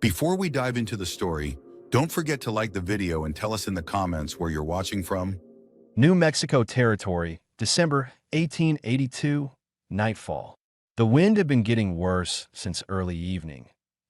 Before we dive into the story, don't forget to like the video and tell us in the comments where you're watching from. New Mexico Territory, December 1882, nightfall. The wind had been getting worse since early evening,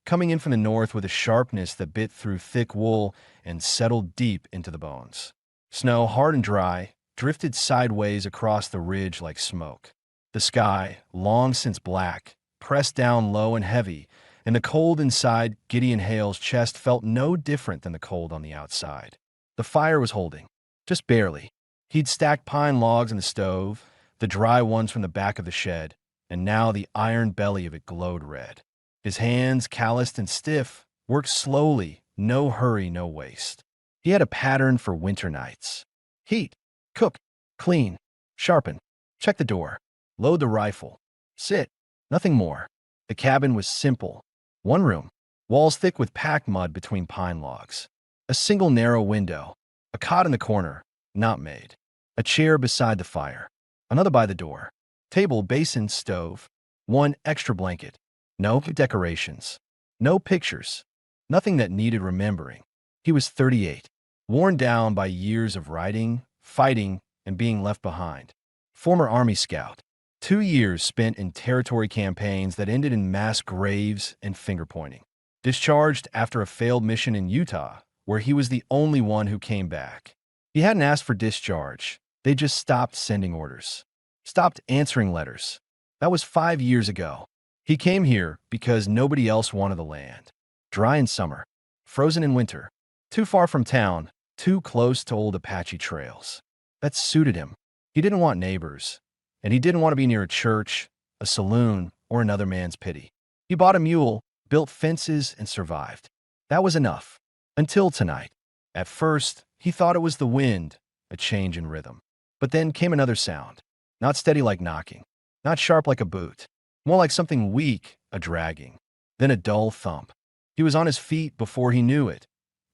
coming in from the north with a sharpness that bit through thick wool and settled deep into the bones. Snow, hard and dry, drifted sideways across the ridge like smoke. The sky, long since black, pressed down low and heavy, and the cold inside Gideon Hale's chest felt no different than the cold on the outside. The fire was holding, just barely. He'd stacked pine logs in the stove, the dry ones from the back of the shed, and now the iron belly of it glowed red. His hands, calloused and stiff, worked slowly, no hurry, no waste. He had a pattern for winter nights. Heat, cook, clean, sharpen, check the door, load the rifle, sit, nothing more. The cabin was simple. One room, walls thick with packed mud between pine logs. A single narrow window, a cot in the corner, not made. A chair beside the fire, another by the door. Table, basin, stove, one extra blanket. No decorations, no pictures, nothing that needed remembering. He was 38, worn down by years of riding, fighting, and being left behind. Former Army scout, 2 years spent in territory campaigns that ended in mass graves and finger-pointing. Discharged after a failed mission in Utah, where he was the only one who came back. He hadn't asked for discharge. They just stopped sending orders. Stopped answering letters. That was 5 years ago. He came here because nobody else wanted the land. Dry in summer, frozen in winter, too far from town, too close to old Apache trails. That suited him. He didn't want neighbors, and he didn't want to be near a church, a saloon, or another man's pity. He bought a mule, built fences, and survived. That was enough. Until tonight. At first, he thought it was the wind, a change in rhythm. But then came another sound. Not steady like knocking, not sharp like a boot, more like something weak, a dragging. Then a dull thump. He was on his feet before he knew it.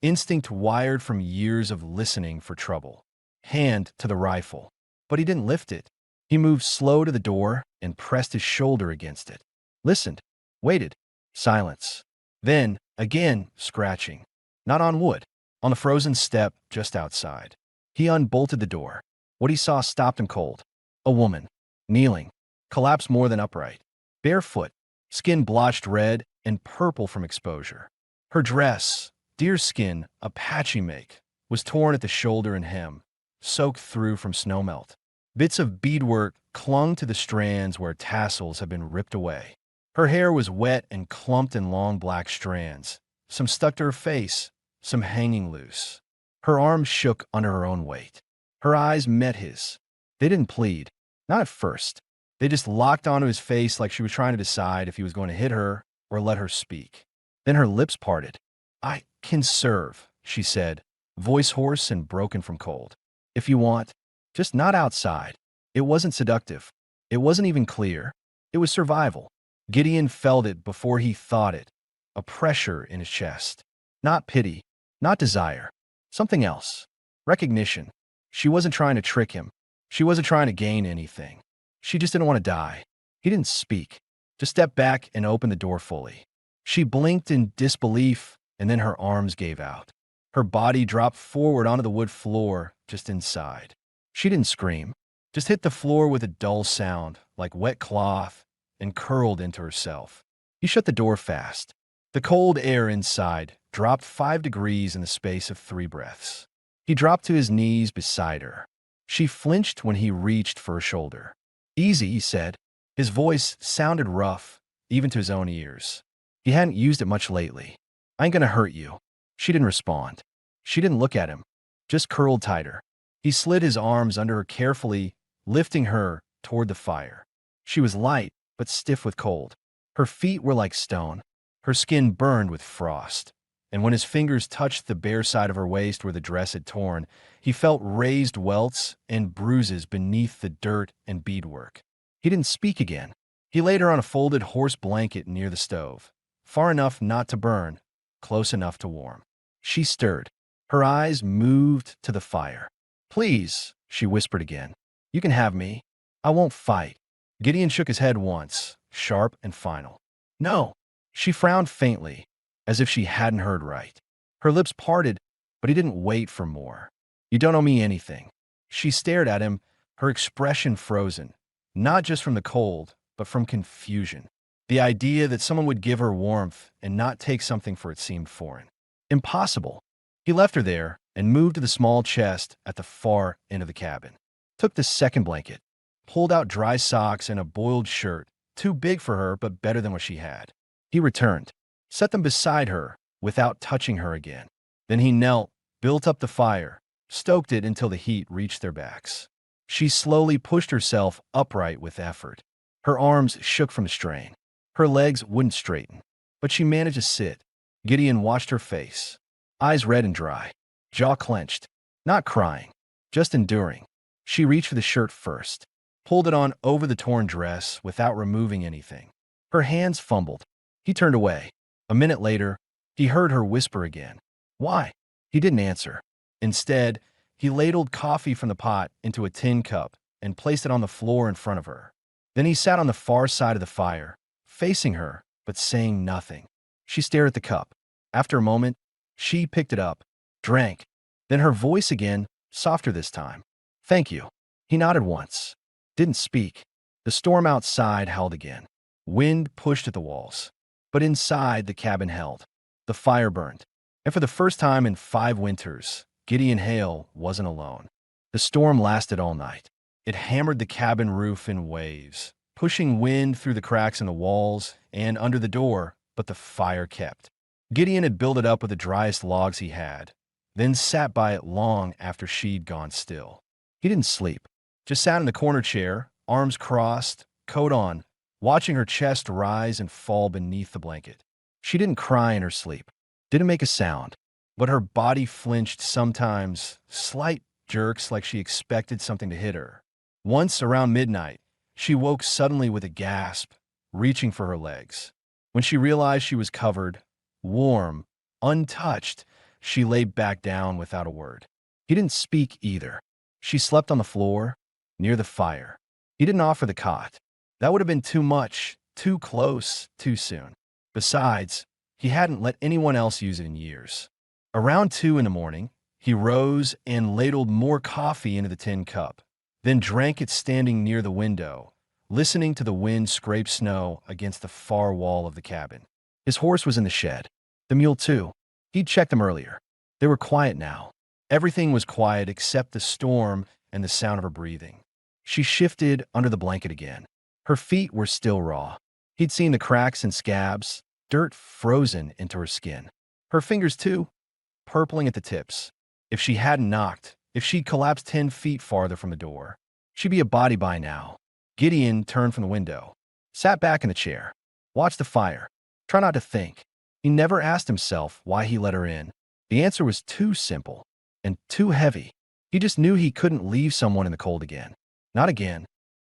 Instinct wired from years of listening for trouble. Hand to the rifle. But he didn't lift it. He moved slow to the door and pressed his shoulder against it. Listened. Waited. Silence. Then, again, scratching. Not on wood. On the frozen step just outside. He unbolted the door. What he saw stopped him cold. A woman. Kneeling. Collapsed more than upright. Barefoot. Skin blotched red and purple from exposure. Her dress, deerskin, Apache make, was torn at the shoulder and hem, soaked through from snowmelt. Bits of beadwork clung to the strands where tassels had been ripped away. Her hair was wet and clumped in long black strands, some stuck to her face, some hanging loose. Her arms shook under her own weight. Her eyes met his. They didn't plead, not at first. They just locked onto his face like she was trying to decide if he was going to hit her or let her speak. Then her lips parted. "I can serve," she said, voice hoarse and broken from cold. "If you want, just not outside." It wasn't seductive. It wasn't even clear. It was survival. Gideon felt it before he thought it. A pressure in his chest. Not pity, not desire. Something else. Recognition. She wasn't trying to trick him. She wasn't trying to gain anything. She just didn't want to die. He didn't speak. Just stepped back and opened the door fully. She blinked in disbelief, and then her arms gave out. Her body dropped forward onto the wood floor just inside. She didn't scream, just hit the floor with a dull sound, like wet cloth, and curled into herself. He shut the door fast. The cold air inside dropped 5 degrees in the space of 3 breaths. He dropped to his knees beside her. She flinched when he reached for her shoulder. "Easy," he said. His voice sounded rough, even to his own ears. He hadn't used it much lately. "I ain't gonna hurt you." She didn't respond. She didn't look at him, just curled tighter. He slid his arms under her carefully, lifting her toward the fire. She was light, but stiff with cold. Her feet were like stone. Her skin burned with frost. And when his fingers touched the bare side of her waist where the dress had torn, he felt raised welts and bruises beneath the dirt and beadwork. He didn't speak again. He laid her on a folded horse blanket near the stove, far enough not to burn, close enough to warm. She stirred. Her eyes moved to the fire. "Please," she whispered again. "You can have me. I won't fight." Gideon shook his head once, sharp and final. "No." She frowned faintly. as if she hadn't heard right. Her lips parted, but he didn't wait for more. "You don't owe me anything." She stared at him, her expression frozen, not just from the cold, but from confusion. The idea that someone would give her warmth and not take something for it seemed foreign. Impossible. He left her there and moved to the small chest at the far end of the cabin. Took the second blanket, pulled out dry socks and a boiled shirt, too big for her but better than what she had. He returned, set them beside her without touching her again. Then he knelt, built up the fire, stoked it until the heat reached their backs. She slowly pushed herself upright with effort. Her arms shook from the strain. Her legs wouldn't straighten, but she managed to sit. Gideon watched her face, eyes red and dry, jaw clenched, not crying, just enduring. She reached for the shirt first, pulled it on over the torn dress without removing anything. Her hands fumbled. He turned away. A minute later, he heard her whisper again. "Why?" He didn't answer. Instead, he ladled coffee from the pot into a tin cup and placed it on the floor in front of her. Then he sat on the far side of the fire, facing her, but saying nothing. She stared at the cup. After a moment, she picked it up, drank. Then her voice again, softer this time. "Thank you." He nodded once. Didn't speak. The storm outside howled again. Wind pushed at the walls. But inside, the cabin held. The fire burned. And for the first time in 5 winters, Gideon Hale wasn't alone. The storm lasted all night. It hammered the cabin roof in waves, pushing wind through the cracks in the walls and under the door, but the fire kept. Gideon had built it up with the driest logs he had, then sat by it long after she'd gone still. He didn't sleep, just sat in the corner chair, arms crossed, coat on, watching her chest rise and fall beneath the blanket. She didn't cry in her sleep, didn't make a sound, but her body flinched sometimes, slight jerks like she expected something to hit her. Once, around midnight, she woke suddenly with a gasp, reaching for her legs. When she realized she was covered, warm, untouched, she lay back down without a word. He didn't speak either. She slept on the floor, near the fire. He didn't offer the cot. That would have been too much, too close, too soon. Besides, he hadn't let anyone else use it in years. Around 2 in the morning, he rose and ladled more coffee into the tin cup, then drank it standing near the window, listening to the wind scrape snow against the far wall of the cabin. His horse was in the shed. The mule, too. He'd checked them earlier. They were quiet now. Everything was quiet except the storm and the sound of her breathing. She shifted under the blanket again. Her feet were still raw. He'd seen the cracks and scabs, dirt frozen into her skin. Her fingers, too, purpling at the tips. If she hadn't knocked, if she'd collapsed 10 feet farther from the door, she'd be a body by now. Gideon turned from the window, sat back in the chair, watched the fire, tried not to think. He never asked himself why he let her in. The answer was too simple and too heavy. He just knew he couldn't leave someone in the cold again. Not again.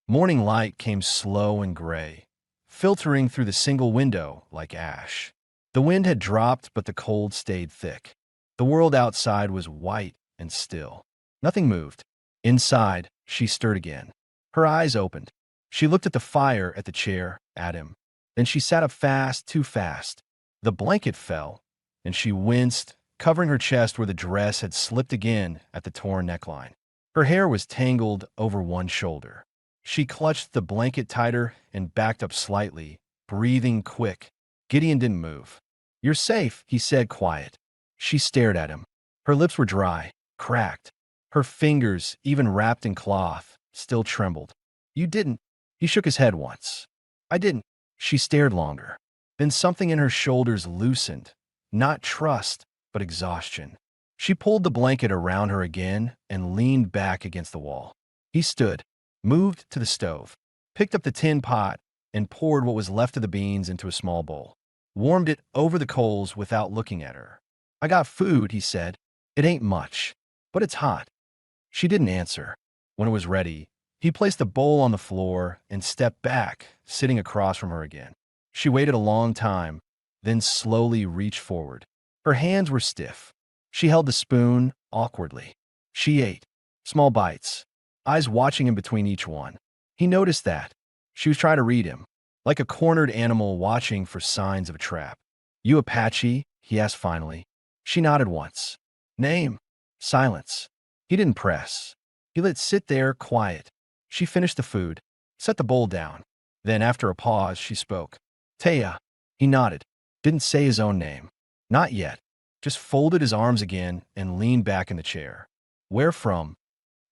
Morning light came slow and gray, filtering through the single window like ash. The wind had dropped, but the cold stayed thick. The world outside was white and still. Nothing moved. Inside, she stirred again. Her eyes opened. She looked at the fire, at the chair, at him. Then she sat up fast, too fast. The blanket fell, and she winced, covering her chest where the dress had slipped again at the torn neckline. Her hair was tangled over one shoulder. She clutched the blanket tighter and backed up slightly, breathing quick. Gideon didn't move. "You're safe," he said, quiet. She stared at him. Her lips were dry, cracked. Her fingers, even wrapped in cloth, still trembled. "You didn't." He shook his head once. "I didn't." She stared longer. Then something in her shoulders loosened. Not trust, but exhaustion. She pulled the blanket around her again and leaned back against the wall. He stood, moved to the stove, picked up the tin pot, and poured what was left of the beans into a small bowl. Warmed it over the coals without looking at her. "I got food," he said. "It ain't much, but it's hot." She didn't answer. When it was ready, he placed the bowl on the floor and stepped back, sitting across from her again. She waited a long time, then slowly reached forward. Her hands were stiff. She held the spoon awkwardly. She ate, small bites, eyes watching him between each one. He noticed that. She was trying to read him, like a cornered animal watching for signs of a trap. You Apache? He asked finally. She nodded once. Name? Silence. He didn't press. He let it sit there, quiet. She finished the food, set the bowl down. Then, after a pause, she spoke. Taya. He nodded. Didn't say his own name. Not yet. Just folded his arms again and leaned back in the chair. Where from?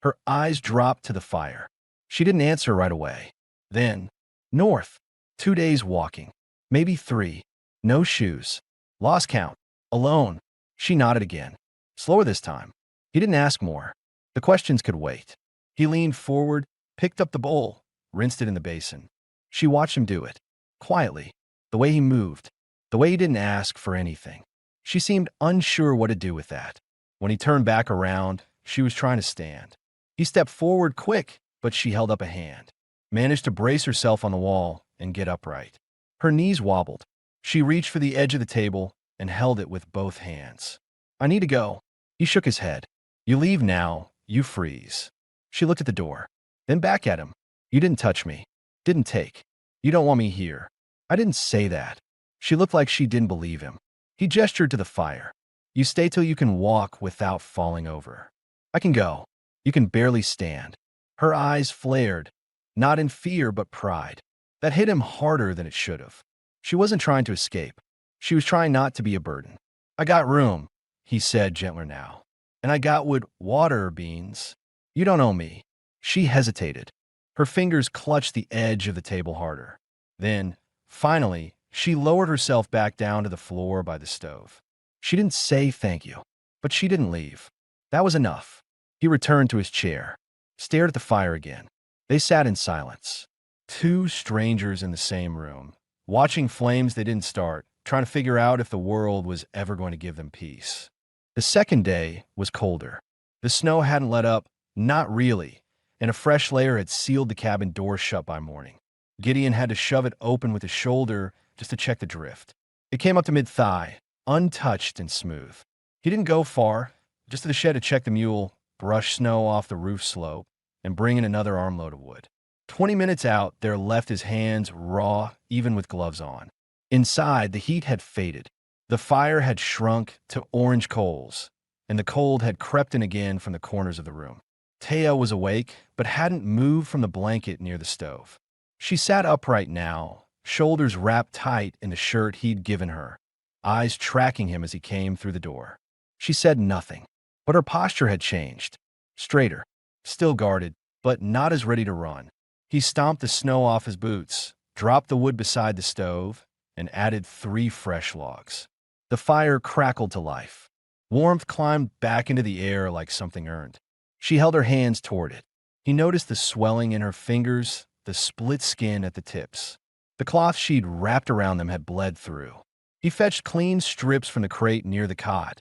Her eyes dropped to the fire. She didn't answer right away. Then, north. 2 days walking. Maybe 3. No shoes. Lost count. Alone. She nodded again. Slower this time. He didn't ask more. The questions could wait. He leaned forward, picked up the bowl, rinsed it in the basin. She watched him do it. Quietly. The way he moved. The way he didn't ask for anything. She seemed unsure what to do with that. When he turned back around, she was trying to stand. He stepped forward quick, but she held up a hand. Managed to brace herself on the wall and get upright. Her knees wobbled. She reached for the edge of the table and held it with both hands. I need to go. He shook his head. You leave now, you freeze. She looked at the door, then back at him. You didn't touch me. Didn't take. You don't want me here. I didn't say that. She looked like she didn't believe him. He gestured to the fire. You stay till you can walk without falling over. I can go. You can barely stand. Her eyes flared, not in fear but pride. That hit him harder than it should have. She wasn't trying to escape. She was trying not to be a burden. I got room, he said gentler now. And I got wood, water, beans. You don't owe me. She hesitated. Her fingers clutched the edge of the table harder. Then, finally, she lowered herself back down to the floor by the stove. She didn't say thank you, but she didn't leave. That was enough. He returned to his chair, stared at the fire again. They sat in silence. 2 strangers in the same room, watching flames they didn't start, trying to figure out if the world was ever going to give them peace. The second day was colder. The snow hadn't let up, not really, and a fresh layer had sealed the cabin door shut by morning. Gideon had to shove it open with his shoulder just to check the drift. It came up to mid-thigh, untouched and smooth. He didn't go far, just to the shed to check the mule, brush snow off the roof slope, and bring in another armload of wood. 20 minutes out, there left his hands raw, even with gloves on. Inside, the heat had faded. The fire had shrunk to orange coals, and the cold had crept in again from the corners of the room. Taya was awake, but hadn't moved from the blanket near the stove. She sat upright now, shoulders wrapped tight in the shirt he'd given her, eyes tracking him as he came through the door. She said nothing, but her posture had changed. Straighter, still guarded, but not as ready to run. He stomped the snow off his boots, dropped the wood beside the stove, and added 3 fresh logs. The fire crackled to life. Warmth climbed back into the air like something earned. She held her hands toward it. He noticed the swelling in her fingers, the split skin at the tips. The cloth she'd wrapped around them had bled through. He fetched clean strips from the crate near the cot,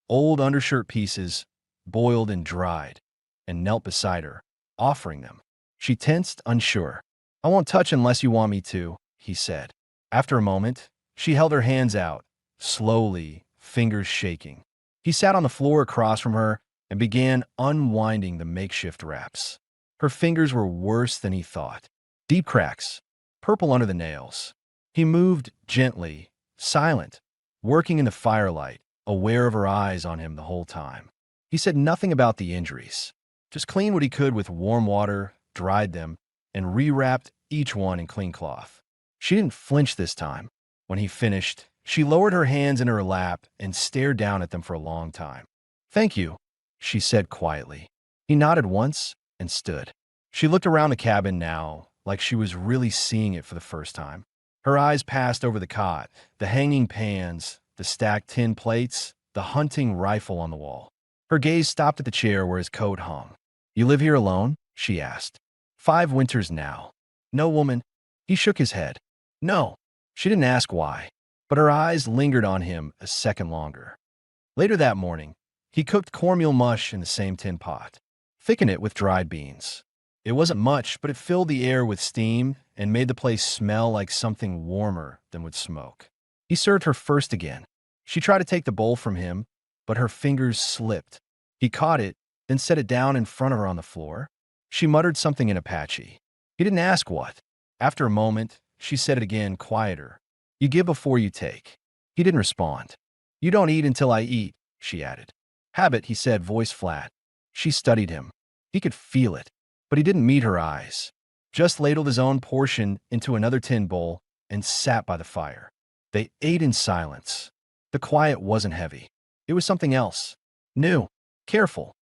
old undershirt pieces, boiled and dried, and knelt beside her, offering them. She tensed, unsure. I won't touch unless you want me to, he said. After a moment, she held her hands out, slowly, fingers shaking. He sat on the floor across from her and began unwinding the makeshift wraps. Her fingers were worse than he thought. Deep cracks, purple under the nails. He moved gently, silent, working in the firelight, aware of her eyes on him the whole time. He said nothing about the injuries. Just cleaned what he could with warm water, dried them, and rewrapped each one in clean cloth. She didn't flinch this time. When he finished, she lowered her hands into her lap and stared down at them for a long time. Thank you, she said quietly. He nodded once and stood. She looked around the cabin now, like she was really seeing it for the first time. Her eyes passed over the cot, the hanging pans, the stacked tin plates, the hunting rifle on the wall. Her gaze stopped at the chair where his coat hung. You live here alone? She asked. 5 winters now. No woman. He shook his head. No. She didn't ask why, but her eyes lingered on him a second longer. Later that morning, he cooked cornmeal mush in the same tin pot, thickened it with dried beans. It wasn't much, but it filled the air with steam and made the place smell like something warmer than would smoke. He served her first again. She tried to take the bowl from him, but her fingers slipped. He caught it, then set it down in front of her on the floor. She muttered something in Apache. He didn't ask what. After a moment, she said it again, quieter. You give before you take. He didn't respond. You don't eat until I eat, she added. Habit, he said, voice flat. She studied him. He could feel it, but he didn't meet her eyes. Just ladled his own portion into another tin bowl and sat by the fire. They ate in silence. The quiet wasn't heavy. It was something else. New. Careful.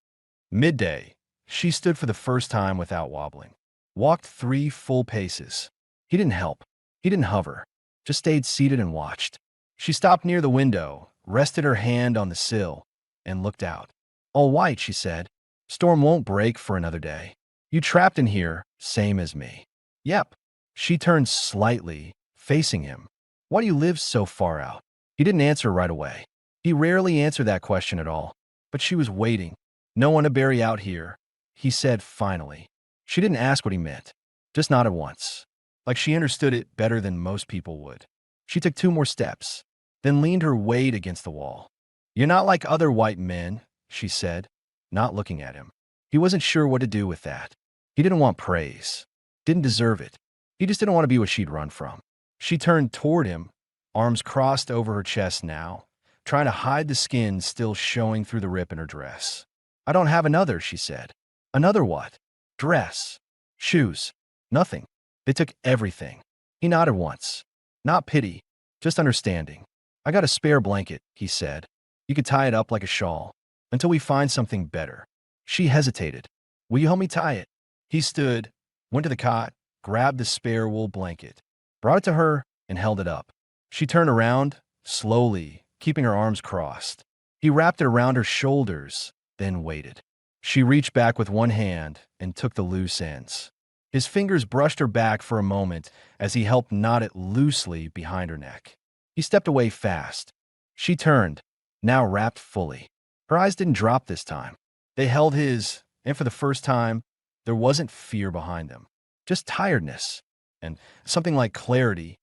Midday. She stood for the first time without wobbling. Walked 3 full paces. He didn't help. He didn't hover. Just stayed seated and watched. She stopped near the window, rested her hand on the sill, and looked out. All white, she said. Storm won't break for another day. You trapped in here, same as me. Yep. She turned slightly, facing him. Why do you live so far out? He didn't answer right away. He rarely answered that question at all. But she was waiting. No one to bury out here, he said finally. She didn't ask what he meant. Just nodded once. Like she understood it better than most people would. She took 2 more steps, then leaned her weight against the wall. You're not like other white men, she said, not looking at him. He wasn't sure what to do with that. He didn't want praise. Didn't deserve it. He just didn't want to be what she'd run from. She turned toward him, arms crossed over her chest now, trying to hide the skin still showing through the rip in her dress. I don't have another, she said. Another what? Dress. Shoes. Nothing. They took everything. He nodded once. Not pity, just understanding. I got a spare blanket, he said. You could tie it up like a shawl, until we find something better. She hesitated. Will you help me tie it? He stood, went to the cot, grabbed the spare wool blanket, brought it to her, and held it up. She turned around, slowly, keeping her arms crossed. He wrapped it around her shoulders, then waited. She reached back with one hand and took the loose ends. His fingers brushed her back for a moment as he helped knot it loosely behind her neck. He stepped away fast. She turned, now wrapped fully. Her eyes didn't drop this time. They held his, and for the first time, there wasn't fear behind them. Just tiredness, and something like clarity.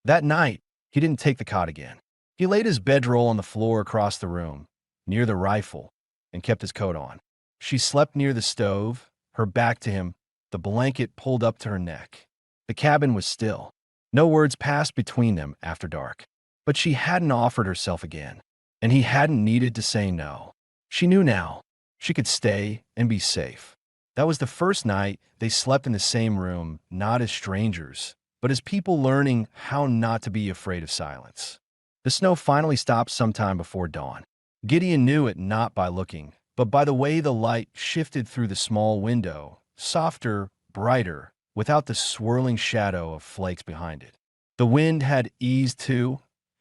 That night, he didn't take the cot again. He laid his bedroll on the floor across the room, near the rifle, and kept his coat on. She slept near the stove, her back to him, the blanket pulled up to her neck. The cabin was still. No words passed between them after dark. But she hadn't offered herself again, and he hadn't needed to say no. She knew now. She could stay and be safe. That was the first night they slept in the same room, not as strangers, but as people learning how not to be afraid of silence. The snow finally stopped sometime before dawn. Gideon knew it not by looking, but by the way the light shifted through the small window, softer, brighter, without the swirling shadow of flakes behind it. The wind had eased too,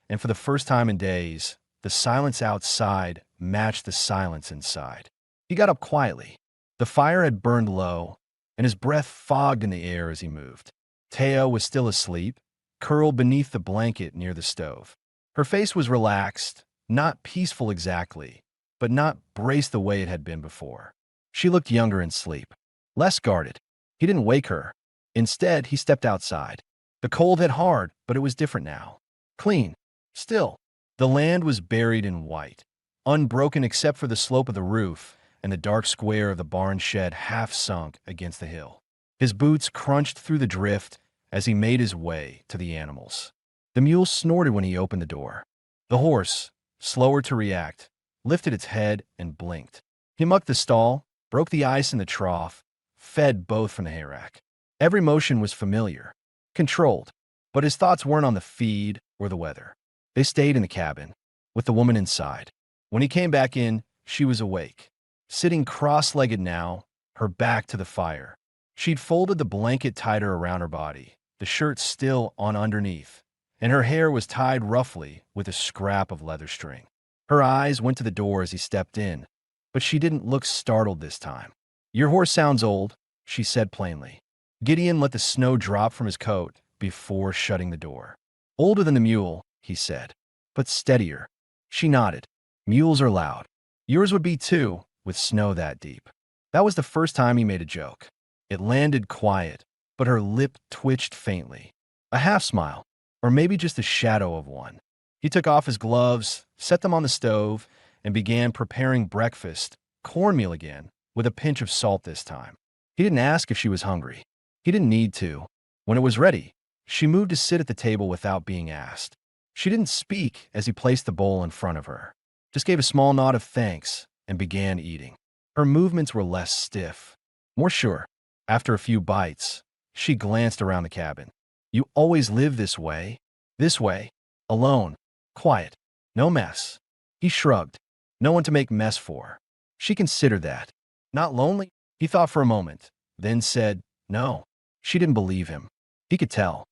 and for the first time in days, the silence outside matched the silence inside. He got up quietly. The fire had burned low, and his breath fogged in the air as he moved. Teo was still asleep, curled beneath the blanket near the stove. Her face was relaxed, not peaceful exactly, but not braced the way it had been before. She looked younger in sleep, less guarded. He didn't wake her. Instead, he stepped outside. The cold hit hard, but it was different now. Clean. Still. The land was buried in white, unbroken except for the slope of the roof and the dark square of the barn shed half sunk against the hill. His boots crunched through the drift as he made his way to the animals. The mule snorted when he opened the door. The horse, slower to react, lifted its head and blinked. He mucked the stall, broke the ice in the trough, fed both from the hayrack. Every motion was familiar, controlled, but his thoughts weren't on the feed or the weather. They stayed in the cabin, with the woman inside. When he came back in, she was awake, sitting cross-legged now, her back to the fire. She'd folded the blanket tighter around her body, the shirt still on underneath, and her hair was tied roughly with a scrap of leather string. Her eyes went to the door as he stepped in, but she didn't look startled this time. Your horse sounds old, she said plainly. Gideon let the snow drop from his coat before shutting the door. Older than the mule, he said, but steadier. She nodded. Mules are loud. Yours would be too, with snow that deep. That was the first time he made a joke. It landed quiet, but her lip twitched faintly. A half smile, or maybe just a shadow of one. He took off his gloves, set them on the stove, and began preparing breakfast, cornmeal again, with a pinch of salt this time. He didn't ask if she was hungry. He didn't need to. When it was ready, she moved to sit at the table without being asked. She didn't speak as he placed the bowl in front of her, just gave a small nod of thanks and began eating. Her movements were less stiff, more sure. After a few bites, she glanced around the cabin. You always live this way? This way? Alone? Quiet? No mess? He shrugged. No one to make mess for. She considered that. Not lonely? He thought for a moment, then said, no. She didn't believe him. He could tell.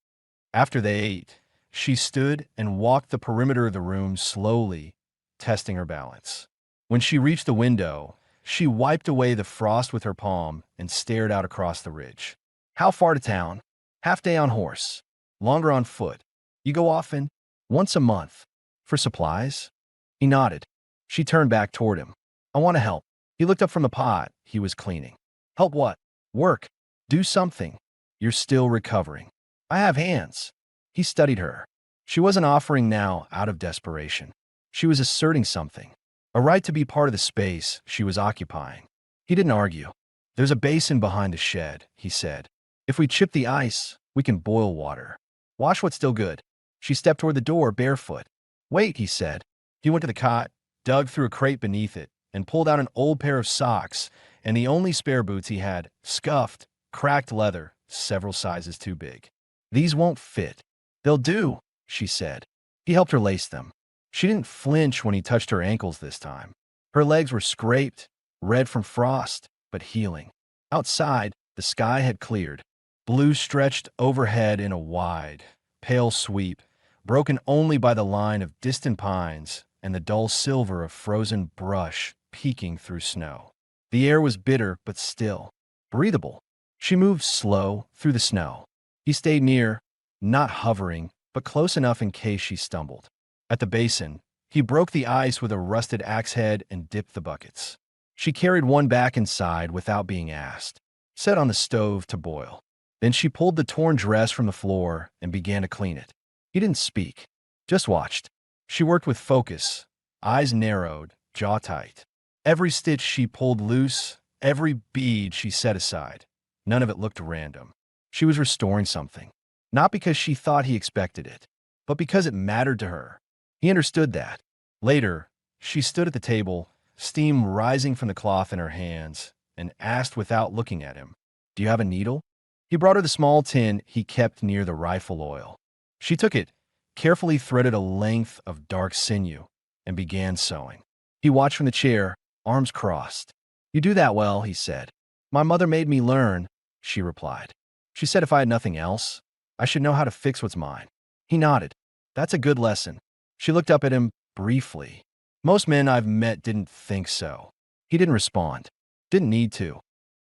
After they ate, she stood and walked the perimeter of the room slowly, testing her balance. When she reached the window, she wiped away the frost with her palm and stared out across the ridge. How far to town? Half day on horse. Longer on foot. You go often? Once a month. For supplies? He nodded. She turned back toward him. I want to help. He looked up from the pot he was cleaning. Help what? Work. Do something. You're still recovering. I have hands. He studied her. She wasn't offering now out of desperation. She was asserting something. A right to be part of the space she was occupying. He didn't argue. There's a basin behind the shed, he said. If we chip the ice, we can boil water. Wash what's still good. She stepped toward the door barefoot. Wait, he said. He went to the cot, dug through a crate beneath it, and pulled out an old pair of socks and the only spare boots he had, scuffed, cracked leather, several sizes too big. These won't fit. They'll do, she said. He helped her lace them. She didn't flinch when he touched her ankles this time. Her legs were scraped, red from frost, but healing. Outside, the sky had cleared. Blue stretched overhead in a wide, pale sweep, broken only by the line of distant pines and the dull silver of frozen brush peeking through snow. The air was bitter but still, breathable. She moved slow through the snow. He stayed near, not hovering, but close enough in case she stumbled. At the basin, he broke the ice with a rusted axe head and dipped the buckets. She carried one back inside without being asked, set on the stove to boil. Then she pulled the torn dress from the floor and began to clean it. He didn't speak, just watched. She worked with focus, eyes narrowed, jaw tight. Every stitch she pulled loose, every bead she set aside. None of it looked random. She was restoring something, not because she thought he expected it, but because it mattered to her. He understood that. Later, she stood at the table, steam rising from the cloth in her hands, and asked without looking at him, "Do you have a needle?" He brought her the small tin he kept near the rifle oil. She took it, carefully threaded a length of dark sinew, and began sewing. He watched from the chair, arms crossed. "You do that well," he said. "My mother made me learn," she replied. She said if I had nothing else, I should know how to fix what's mine. He nodded. "That's a good lesson." She looked up at him briefly. Most men I've met didn't think so. He didn't respond. Didn't need to.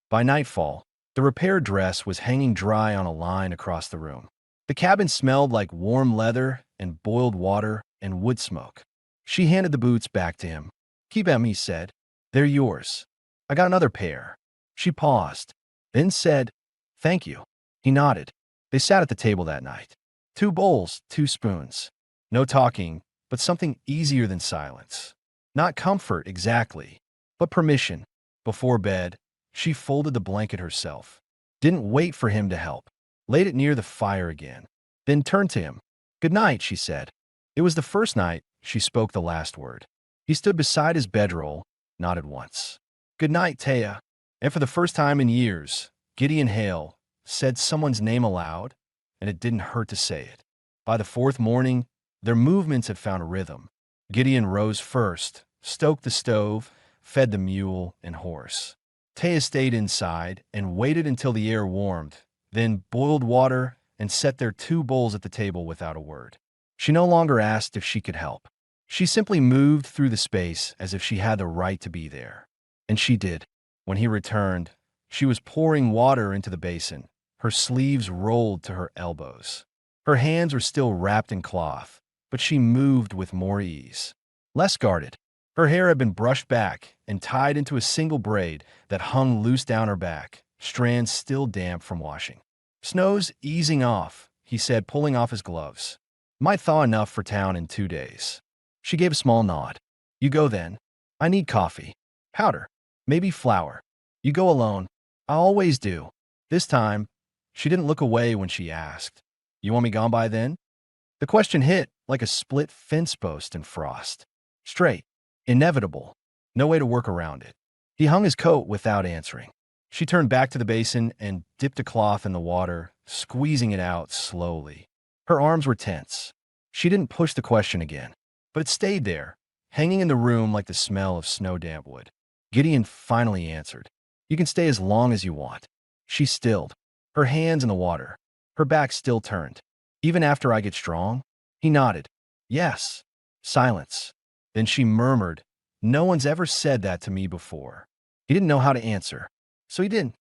By nightfall, the repaired dress was hanging dry on a line across the room. The cabin smelled like warm leather and boiled water and wood smoke. She handed the boots back to him. "Keep them," he said. "They're yours. I got another pair." She paused, then said, "Thank you." He nodded. They sat at the table that night. 2 bowls, 2 spoons. No talking, but something easier than silence. Not comfort exactly, but permission. Before bed, she folded the blanket herself. Didn't wait for him to help. Laid it near the fire again. Then turned to him. "Good night," she said. It was the first night she spoke the last word. He stood beside his bedroll, nodded once. "Good night, Taya." And for the first time in years, Gideon Hale said someone's name aloud, and it didn't hurt to say it. By the 4th morning, their movements had found a rhythm. Gideon rose first, stoked the stove, fed the mule and horse. Taya stayed inside and waited until the air warmed, then boiled water and set their 2 bowls at the table without a word. She no longer asked if she could help. She simply moved through the space as if she had the right to be there. And she did. When he returned, she was pouring water into the basin. Her sleeves rolled to her elbows. Her hands were still wrapped in cloth, but she moved with more ease. Less guarded. Her hair had been brushed back and tied into a single braid that hung loose down her back, strands still damp from washing. "Snow's easing off," he said, pulling off his gloves. "Might thaw enough for town in 2 days." She gave a small nod. "You go then. I need coffee. Powder. Maybe flour. You go alone. I always do." This time, she didn't look away when she asked, "You want me gone by then?" The question hit like a split fence post in frost. Straight. Inevitable. No way to work around it. He hung his coat without answering. She turned back to the basin and dipped a cloth in the water, squeezing it out slowly. Her arms were tense. She didn't push the question again, but it stayed there, hanging in the room like the smell of snow-damp wood. Gideon finally answered. You can stay as long as you want. She stilled, her hands in the water, her back still turned. Even after I get strong? He nodded. Yes. Silence. Then she murmured, no one's ever said that to me before. He didn't know how to answer, so he didn't.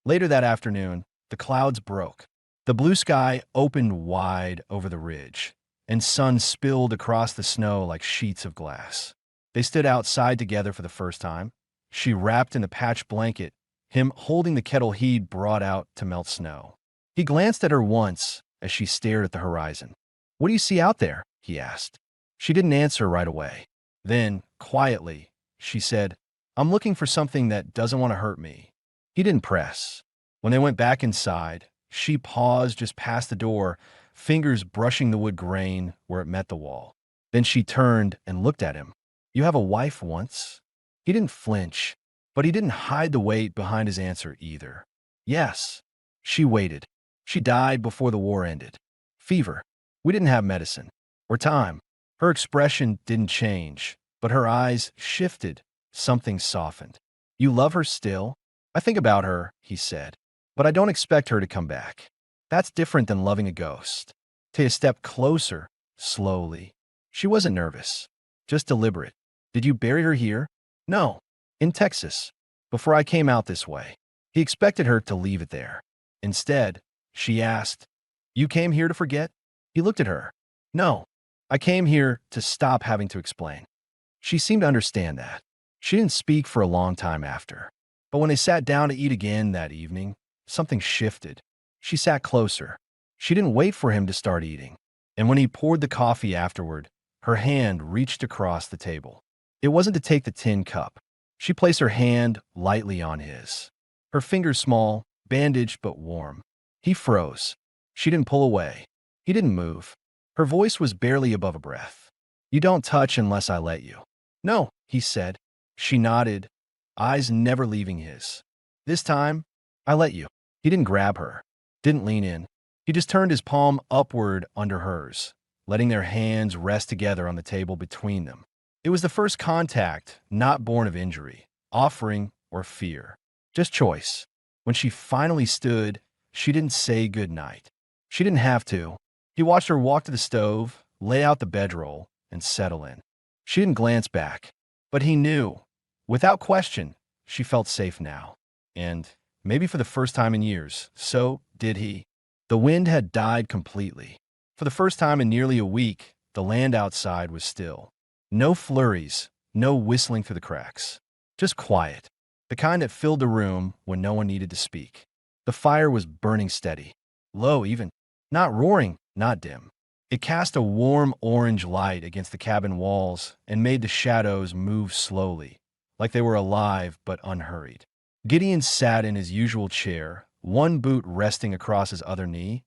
Later that afternoon, the clouds broke. The blue sky opened wide over the ridge, and sun spilled across the snow like sheets of glass. They stood outside together for the first time, she wrapped in a patch blanket, him holding the kettle he'd brought out to melt snow. He glanced at her once as she stared at the horizon. What do you see out there? He asked. She didn't answer right away. Then, quietly, she said, I'm looking for something that doesn't want to hurt me. He didn't press. When they went back inside, she paused just past the door, fingers brushing the wood grain where it met the wall. Then she turned and looked at him. You have a wife once? He didn't flinch, but he didn't hide the weight behind his answer either. Yes. She waited. She died before the war ended. Fever. We didn't have medicine. Or time. Her expression didn't change, but her eyes shifted. Something softened. You love her still? I think about her, he said, but I don't expect her to come back. That's different than loving a ghost. Taya stepped closer, slowly. She wasn't nervous, just deliberate. Did you bury her here? No, in Texas, before I came out this way. He expected her to leave it there. Instead, she asked, You came here to forget? He looked at her. No, I came here to stop having to explain. She seemed to understand that. She didn't speak for a long time after. But when they sat down to eat again that evening, something shifted. She sat closer. She didn't wait for him to start eating. And when he poured the coffee afterward, her hand reached across the table. It wasn't to take the tin cup. She placed her hand lightly on his. Her fingers small, bandaged but warm. He froze. She didn't pull away. He didn't move. Her voice was barely above a breath. You don't touch unless I let you. No, he said. She nodded, eyes never leaving his. This time, I let you. He didn't grab her, didn't lean in. He just turned his palm upward under hers, letting their hands rest together on the table between them. It was the first contact, not born of injury, offering, or fear. Just choice. When she finally stood, she didn't say goodnight. She didn't have to. He watched her walk to the stove, lay out the bedroll, and settle in. She didn't glance back, but he knew. Without question, she felt safe now. And, maybe for the first time in years, so did he. The wind had died completely. For the first time in nearly a week, the land outside was still. No flurries, no whistling through the cracks. Just quiet, the kind that filled the room when no one needed to speak. The fire was burning steady, low even, not roaring, not dim. It cast a warm orange light against the cabin walls and made the shadows move slowly, like they were alive but unhurried. Gideon sat in his usual chair, one boot resting across his other knee,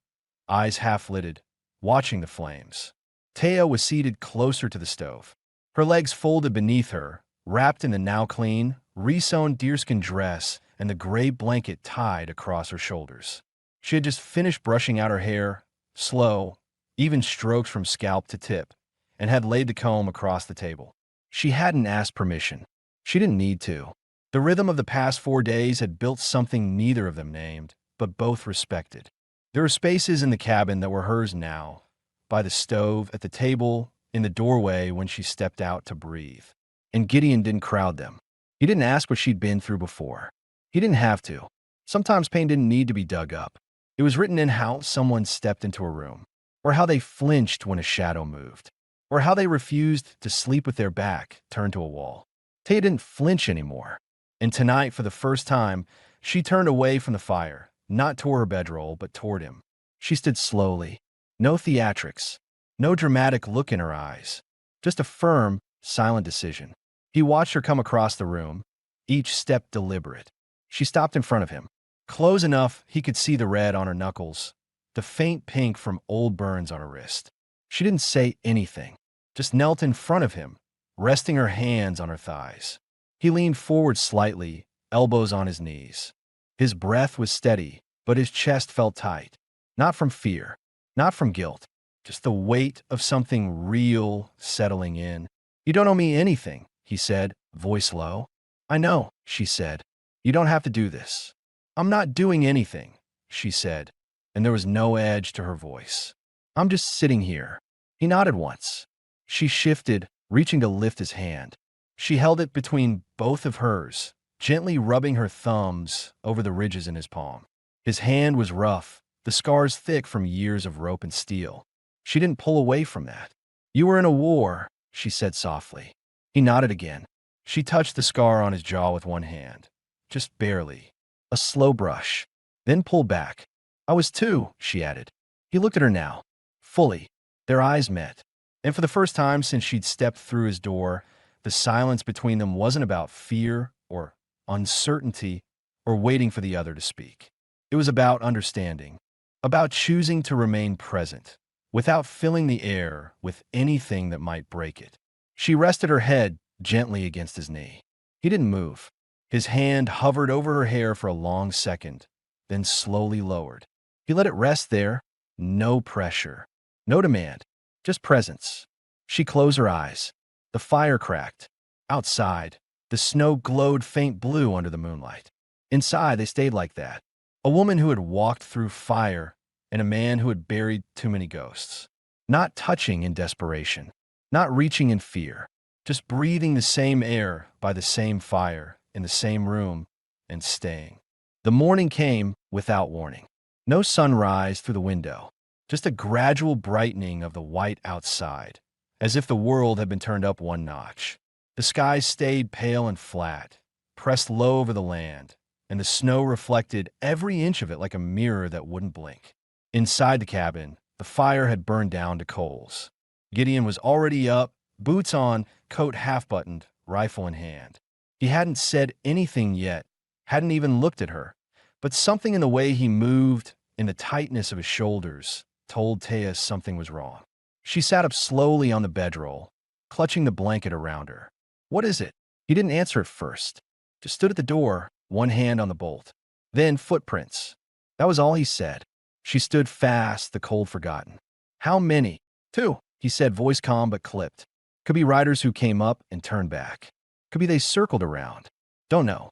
eyes half-lidded, watching the flames. Taya was seated closer to the stove, her legs folded beneath her, wrapped in the now-clean, re-sewn deerskin dress and the gray blanket tied across her shoulders. She had just finished brushing out her hair, slow, even strokes from scalp to tip, and had laid the comb across the table. She hadn't asked permission. She didn't need to. The rhythm of the past 4 days had built something neither of them named, but both respected. There were spaces in the cabin that were hers now, by the stove, at the table, in the doorway when she stepped out to breathe. And Gideon didn't crowd them. He didn't ask what she'd been through before. He didn't have to. Sometimes pain didn't need to be dug up. It was written in how someone stepped into a room, or how they flinched when a shadow moved, or how they refused to sleep with their back turned to a wall. Taya didn't flinch anymore. And tonight, for the first time, she turned away from the fire, not toward her bedroll, but toward him. She stood slowly. No theatrics. No dramatic look in her eyes. Just a firm, silent decision. He watched her come across the room, each step deliberate. She stopped in front of him, close enough he could see the red on her knuckles, the faint pink from old burns on her wrist. She didn't say anything, just knelt in front of him, resting her hands on her thighs. He leaned forward slightly, elbows on his knees. His breath was steady, but his chest felt tight. Not from fear, not from guilt, just the weight of something real settling in. "You don't owe me anything," he said, voice low. "I know," she said. "You don't have to do this." "I'm not doing anything," she said, and there was no edge to her voice. "I'm just sitting here." He nodded once. She shifted, reaching to lift his hand. She held it between both of hers, gently rubbing her thumbs over the ridges in his palm. His hand was rough, the scars thick from years of rope and steel. She didn't pull away from that. "You were in a war," she said softly. He nodded again. She touched the scar on his jaw with one hand. Just barely. A slow brush. Then pulled back. "I was too," she added. He looked at her now. Fully. Their eyes met. And for the first time since she'd stepped through his door, the silence between them wasn't about fear or uncertainty or waiting for the other to speak. It was about understanding, about choosing to remain present, without filling the air with anything that might break it. She rested her head gently against his knee. He didn't move. His hand hovered over her hair for a long second, then slowly lowered. He let it rest there. No pressure. No demand. Just presence. She closed her eyes. The fire cracked. Outside, the snow glowed faint blue under the moonlight. Inside, they stayed like that. A woman who had walked through fire and a man who had buried too many ghosts. Not touching in desperation. Not reaching in fear. Just breathing the same air by the same fire in the same room and staying. The morning came without warning. No sunrise through the window. Just a gradual brightening of the white outside, as if the world had been turned up one notch. The sky stayed pale and flat, pressed low over the land, and the snow reflected every inch of it like a mirror that wouldn't blink. Inside the cabin, the fire had burned down to coals. Gideon was already up, boots on, coat half-buttoned, rifle in hand. He hadn't said anything yet, hadn't even looked at her, but something in the way he moved, in the tightness of his shoulders, told Taya something was wrong. She sat up slowly on the bedroll, clutching the blanket around her. "What is it?" He didn't answer at first. Just stood at the door, one hand on the bolt. Then footprints. That was all he said. She stood fast, the cold forgotten. "How many?" "Two," he said, voice calm but clipped. "Could be riders who came up and turned back. Could be they circled around. Don't know."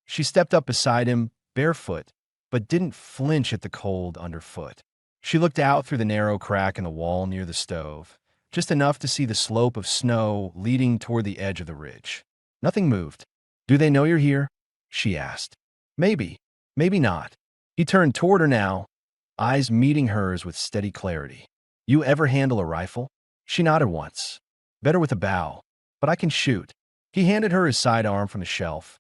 She stepped up beside him, barefoot, but didn't flinch at the cold underfoot. She looked out through the narrow crack in the wall near the stove, just enough to see the slope of snow leading toward the edge of the ridge. Nothing moved. "Do they know you're here?" she asked. "Maybe. Maybe not." He turned toward her now, eyes meeting hers with steady clarity. "You ever handle a rifle?" She nodded once. "Better with a bow, but I can shoot." He handed her his sidearm from the shelf.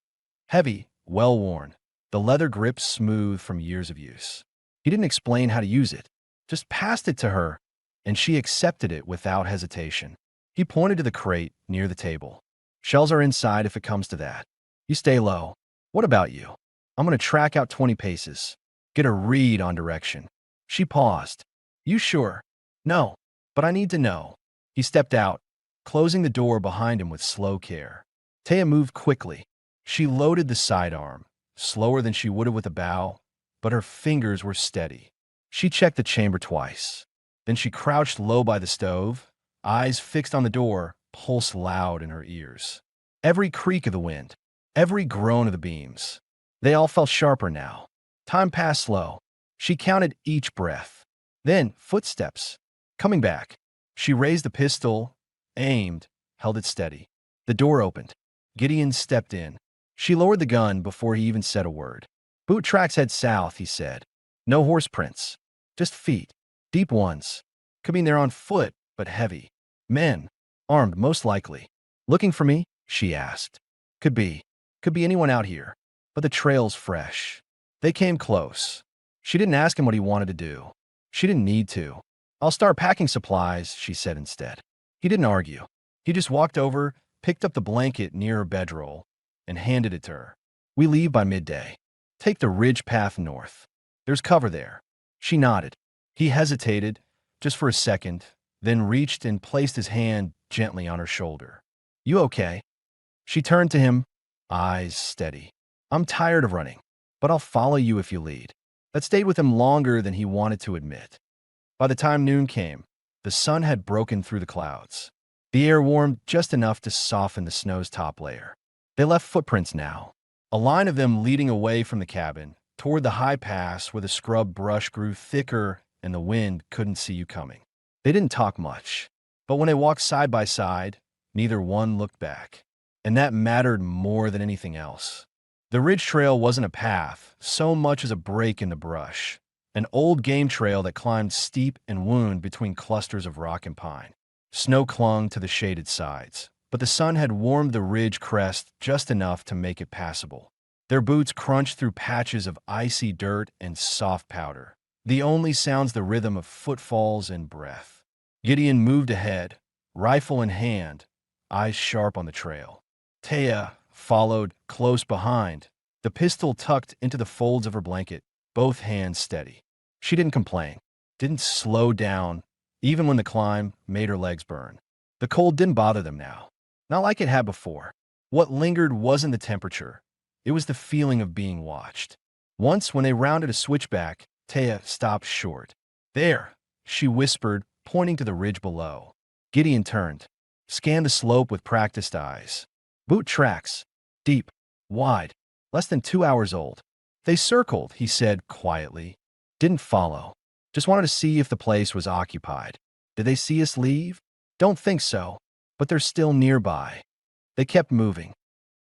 Heavy, well-worn, the leather grip smooth from years of use. He didn't explain how to use it, just passed it to her, and she accepted it without hesitation. He pointed to the crate near the table. "Shells are inside if it comes to that. You stay low. What about you?" "I'm going to track out 20 paces. Get a read on direction." She paused. "You sure?" "No, but I need to know." He stepped out, closing the door behind him with slow care. Taya moved quickly. She loaded the sidearm, slower than she would have with a bow, but her fingers were steady. She checked the chamber twice. Then she crouched low by the stove, eyes fixed on the door, pulse loud in her ears. Every creak of the wind, every groan of the beams. They all felt sharper now. Time passed slow. She counted each breath. Then, footsteps. Coming back. She raised the pistol, aimed, held it steady. The door opened. Gideon stepped in. She lowered the gun before he even said a word. "Boot tracks head south," he said. "No horse prints. Just feet. Deep ones. Could mean they're on foot, but heavy. Men. Armed, most likely. Looking for me?" she asked. "Could be. Could be anyone out here. But the trail's fresh." They came close. She didn't ask him what he wanted to do. She didn't need to. "I'll start packing supplies," she said instead. He didn't argue. He just walked over, picked up the blanket near her bedroll, and handed it to her. "We leave by midday. Take the ridge path north. There's cover there." She nodded. He hesitated, just for a second, then reached and placed his hand gently on her shoulder. "You okay?" She turned to him, eyes steady. "I'm tired of running, but I'll follow you if you lead." That stayed with him longer than he wanted to admit. By the time noon came, the sun had broken through the clouds. The air warmed just enough to soften the snow's top layer. They left footprints now, a line of them leading away from the cabin, toward the high pass where the scrub brush grew thicker and the wind couldn't see you coming. They didn't talk much, but when they walked side by side, neither one looked back. And that mattered more than anything else. The ridge trail wasn't a path so much as a break in the brush, an old game trail that climbed steep and wound between clusters of rock and pine. Snow clung to the shaded sides, but the sun had warmed the ridge crest just enough to make it passable. Their boots crunched through patches of icy dirt and soft powder, the only sounds the rhythm of footfalls and breath. Gideon moved ahead, rifle in hand, eyes sharp on the trail. Taya followed close behind, the pistol tucked into the folds of her blanket, both hands steady. She didn't complain, didn't slow down, even when the climb made her legs burn. The cold didn't bother them now, not like it had before. What lingered wasn't the temperature, it was the feeling of being watched. Once, when they rounded a switchback, Taya stopped short. "There," she whispered, pointing to the ridge below. Gideon turned, scanned the slope with practiced eyes. Boot tracks, deep, wide, less than 2 hours old. "They circled," he said quietly. "Didn't follow. Just wanted to see if the place was occupied. Did they see us leave? Don't think so, but they're still nearby." They kept moving.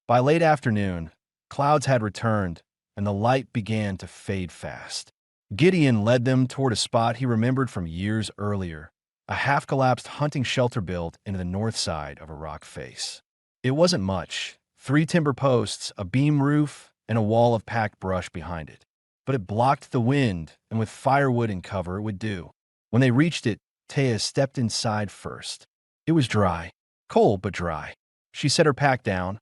By late afternoon, clouds had returned, and the light began to fade fast. Gideon led them toward a spot he remembered from years earlier, a half-collapsed hunting shelter built into the north side of a rock face. It wasn't much, 3 timber posts, a beam roof, and a wall of packed brush behind it. But it blocked the wind, and with firewood and cover it would do. When they reached it, Taya stepped inside first. It was dry, cold but dry. She set her pack down,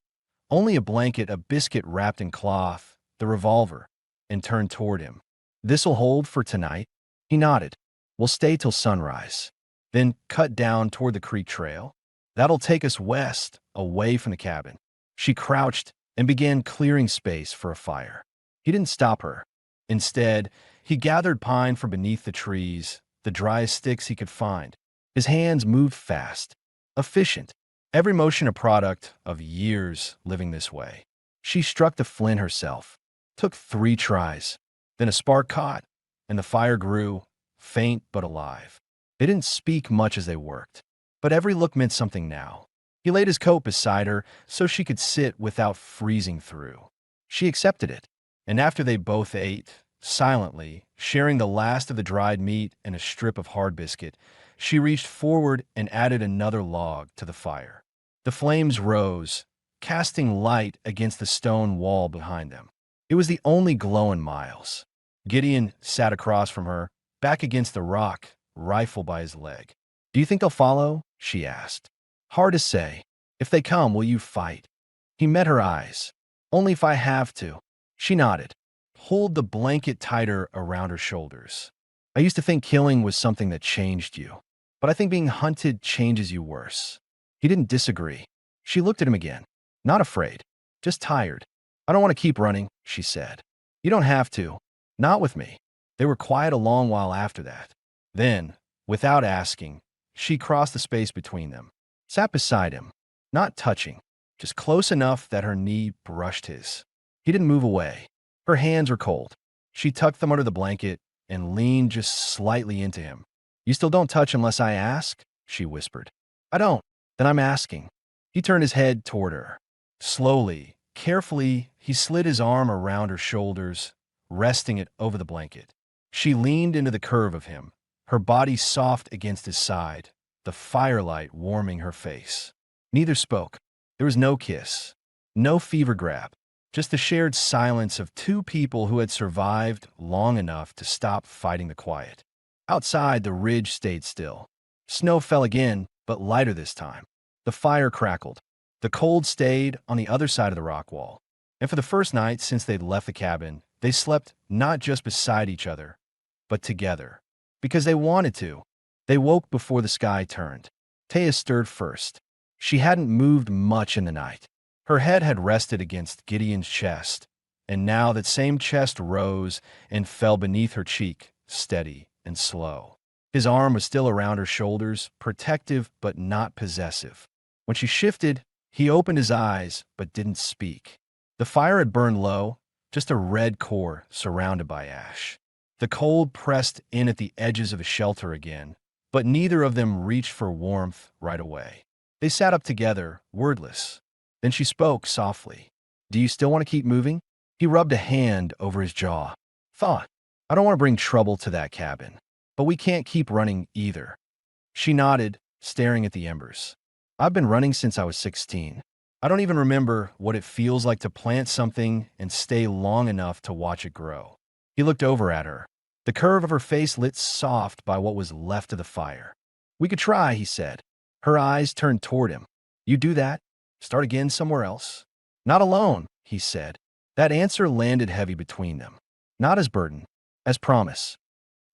only a blanket, a biscuit wrapped in cloth, the revolver, and turned toward him. "This'll hold for tonight?" He nodded. "We'll stay till sunrise, then cut down toward the creek trail. That'll take us west, away from the cabin." She crouched and began clearing space for a fire. He didn't stop her. Instead, he gathered pine from beneath the trees, the driest sticks he could find. His hands moved fast, efficient, every motion a product of years living this way. She struck the flint herself. Took 3 tries. Then a spark caught, and the fire grew, faint but alive. They didn't speak much as they worked, but every look meant something now. He laid his coat beside her so she could sit without freezing through. She accepted it, and after they both ate, silently, sharing the last of the dried meat and a strip of hard biscuit, she reached forward and added another log to the fire. The flames rose, casting light against the stone wall behind them. It was the only glow in miles. Gideon sat across from her, back against the rock, rifle by his leg. "Do you think they'll follow?" she asked. "Hard to say. If they come, will you fight?" He met her eyes. "Only if I have to." She nodded, pulled the blanket tighter around her shoulders. "I used to think killing was something that changed you, but I think being hunted changes you worse." He didn't disagree. She looked at him again, not afraid, just tired. "I don't want to keep running," she said. "You don't have to. Not with me." They were quiet a long while after that. Then, without asking, she crossed the space between them, sat beside him, not touching, just close enough that her knee brushed his. He didn't move away. Her hands were cold. She tucked them under the blanket and leaned just slightly into him. "You still don't touch unless I ask?" she whispered. "I don't. Then I'm asking." He turned his head toward her. Slowly, carefully, he slid his arm around her shoulders, resting it over the blanket. She leaned into the curve of him, her body soft against his side, the firelight warming her face. Neither spoke. There was no kiss, no fever grab, just the shared silence of 2 people who had survived long enough to stop fighting the quiet. Outside, the ridge stayed still. Snow fell again, but lighter this time. The fire crackled. The cold stayed on the other side of the rock wall. And for the first night since they'd left the cabin, they slept not just beside each other, but together. Because they wanted to. They woke before the sky turned. Taya stirred first. She hadn't moved much in the night. Her head had rested against Gideon's chest, and now that same chest rose and fell beneath her cheek, steady and slow. His arm was still around her shoulders, protective but not possessive. When she shifted, he opened his eyes but didn't speak. The fire had burned low, just a red core surrounded by ash. The cold pressed in at the edges of a shelter again, but neither of them reached for warmth right away. They sat up together, wordless. Then she spoke softly. "Do you still want to keep moving?" He rubbed a hand over his jaw. "Thought, I don't want to bring trouble to that cabin, but we can't keep running either." She nodded, staring at the embers. "I've been running since I was 16. I don't even remember what it feels like to plant something and stay long enough to watch it grow." He looked over at her, the curve of her face lit soft by what was left of the fire. "We could try," he said. Her eyes turned toward him. "You do that? Start again somewhere else?" "Not alone," he said. That answer landed heavy between them. Not as burden, as promise.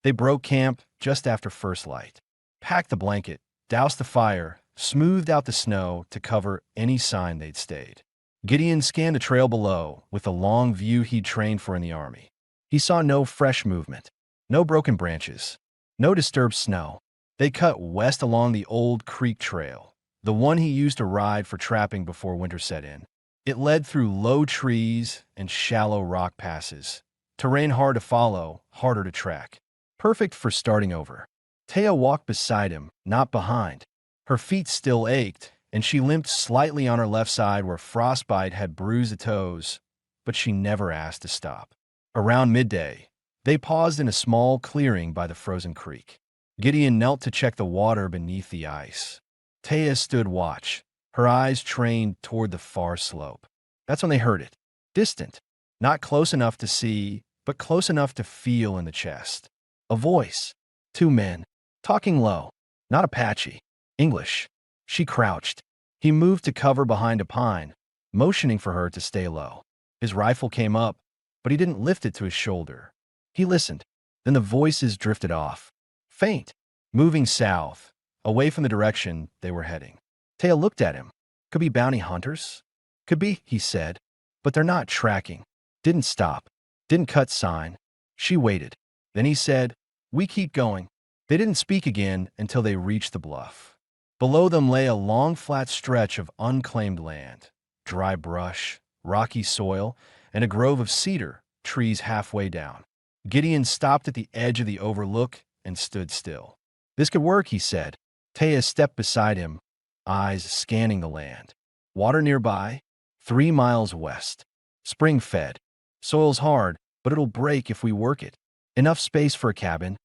They broke camp just after first light, packed the blanket, doused the fire, smoothed out the snow to cover any sign they'd stayed. Gideon scanned the trail below with the long view he'd trained for in the army. He saw no fresh movement, no broken branches, no disturbed snow. They cut west along the old creek trail, the one he used to ride for trapping before winter set in. It led through low trees and shallow rock passes, terrain hard to follow, harder to track. Perfect for starting over. Taya walked beside him, not behind. Her feet still ached, and she limped slightly on her left side where frostbite had bruised the toes, but she never asked to stop. Around midday, they paused in a small clearing by the frozen creek. Gideon knelt to check the water beneath the ice. Taya stood watch, her eyes trained toward the far slope. That's when they heard it. Distant, not close enough to see, but close enough to feel in the chest. A voice. Two men, talking low. Not Apache. English. She crouched. He moved to cover behind a pine, motioning for her to stay low. His rifle came up, but he didn't lift it to his shoulder. He listened. Then the voices drifted off. Faint, moving south, away from the direction they were heading. Taya looked at him. Could be bounty hunters? Could be, he said. But they're not tracking. Didn't stop. Didn't cut sign. She waited. Then he said, "We keep going." They didn't speak again until they reached the bluff. Below them lay a long flat stretch of unclaimed land. Dry brush, rocky soil, and a grove of cedar trees halfway down. Gideon stopped at the edge of the overlook and stood still. "This could work," he said. Taya stepped beside him, eyes scanning the land. Water nearby, 3 miles west. Spring-fed. Soil's hard, but it'll break if we work it. Enough space for a cabin.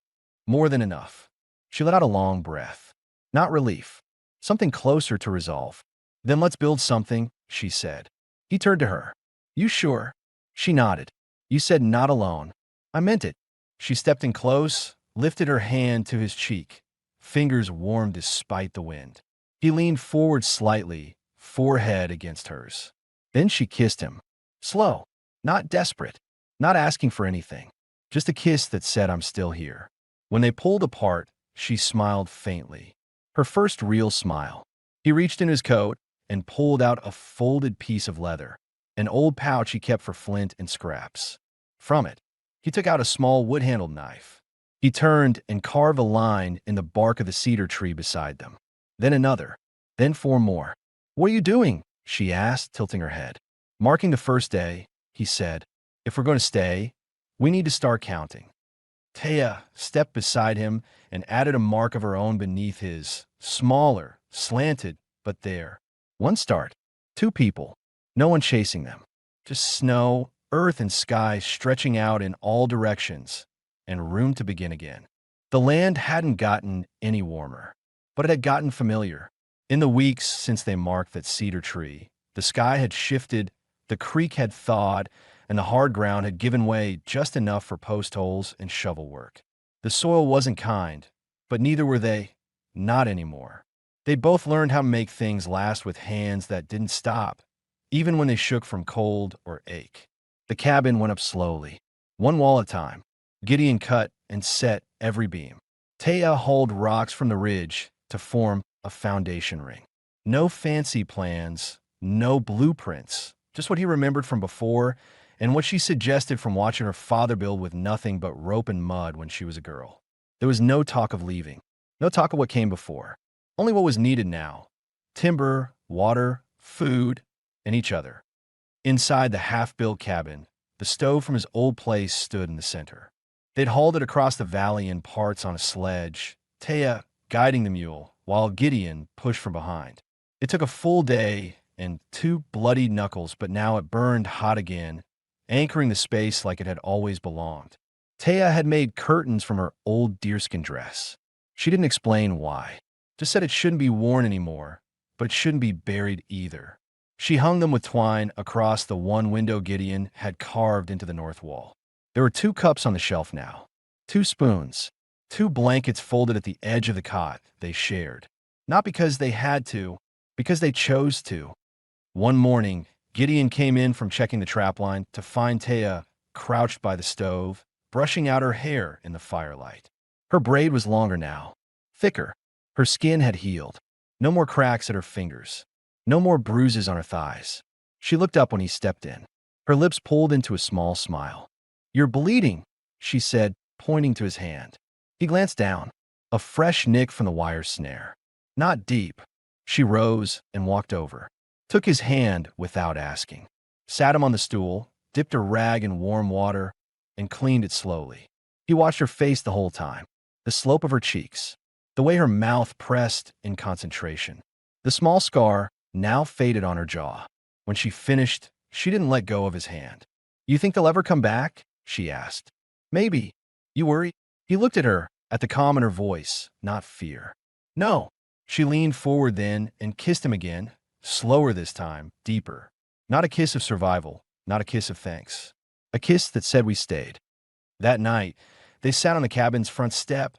More than enough. She let out a long breath. Not relief. Something closer to resolve. "Then let's build something," she said. He turned to her. "You sure?" She nodded. "You said not alone." "I meant it." She stepped in close, lifted her hand to his cheek. Fingers warm despite the wind. He leaned forward slightly, forehead against hers. Then she kissed him. Slow, not desperate, not asking for anything. Just a kiss that said, "I'm still here." When they pulled apart, she smiled faintly. Her first real smile. He reached in his coat and pulled out a folded piece of leather, an old pouch he kept for flint and scraps. From it, he took out a small wood-handled knife. He turned and carved a line in the bark of the cedar tree beside them. Then another. Then 4 more. "What are you doing?" she asked, tilting her head. "Marking the first day," he said. "If we're going to stay, we need to start counting." Taya stepped beside him and added a mark of her own beneath his. Smaller, slanted, but there. 1 start. 2 people. No one chasing them. Just snow, earth, and sky stretching out in all directions, and room to begin again. The land hadn't gotten any warmer, but it had gotten familiar. In the weeks since they marked that cedar tree, the sky had shifted, the creek had thawed, and the hard ground had given way just enough for post holes and shovel work. The soil wasn't kind, but neither were they. Not anymore. They'd both learned how to make things last with hands that didn't stop, even when they shook from cold or ache. The cabin went up slowly, 1 wall at a time. Gideon cut and set every beam. Taya hauled rocks from the ridge to form a foundation ring. No fancy plans, no blueprints, just what he remembered from before and what she suggested from watching her father build with nothing but rope and mud when she was a girl. There was no talk of leaving, no talk of what came before, only what was needed now: timber, water, food, and each other. Inside the half-built cabin, the stove from his old place stood in the center. They'd hauled it across the valley in parts on a sledge, Taya guiding the mule, while Gideon pushed from behind. It took a full day and 2 bloody knuckles, but now it burned hot again, anchoring the space like it had always belonged. Taya had made curtains from her old deerskin dress. She didn't explain why, just said it shouldn't be worn anymore, but it shouldn't be buried either. She hung them with twine across the one window Gideon had carved into the north wall. There were 2 cups on the shelf now, 2 spoons, 2 blankets folded at the edge of the cot they shared. Not because they had to, because they chose to. One morning, Gideon came in from checking the trapline to find Taya crouched by the stove, brushing out her hair in the firelight. Her braid was longer now, thicker. Her skin had healed. No more cracks at her fingers. No more bruises on her thighs. She looked up when he stepped in. Her lips pulled into a small smile. "You're bleeding," she said, pointing to his hand. He glanced down. A fresh nick from the wire snare. Not deep. She rose and walked over, took his hand without asking, sat him on the stool, dipped a rag in warm water, and cleaned it slowly. He watched her face the whole time, the slope of her cheeks, the way her mouth pressed in concentration. The small scar now faded on her jaw. When she finished, she didn't let go of his hand. "You think they'll ever come back?" she asked. "Maybe. You worry?" He looked at her, at the calm in her voice, not fear. "No." She leaned forward then and kissed him again, slower this time, deeper. Not a kiss of survival, not a kiss of thanks. A kiss that said we stayed. That night, they sat on the cabin's front step,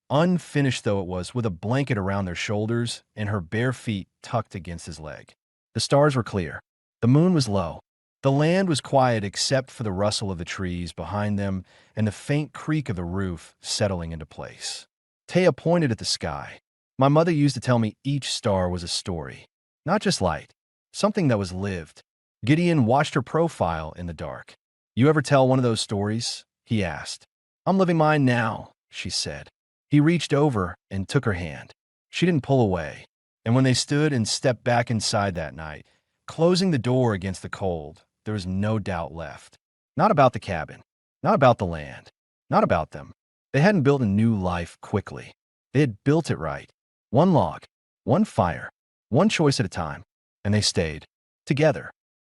unfinished though it was, with a blanket around their shoulders and her bare feet tucked against his leg. The stars were clear. The moon was low. The land was quiet except for the rustle of the trees behind them and the faint creak of the roof settling into place. Taya pointed at the sky. "My mother used to tell me each star was a story, not just light, something that was lived." Gideon watched her profile in the dark. "You ever tell one of those stories?" he asked. "I'm living mine now," she said. He reached over and took her hand. She didn't pull away. And when they stood and stepped back inside that night, closing the door against the cold, there was no doubt left. Not about the cabin, not about the land, not about them. They hadn't built a new life quickly. They had built it right. One log, one fire, one choice at a time, and they stayed together.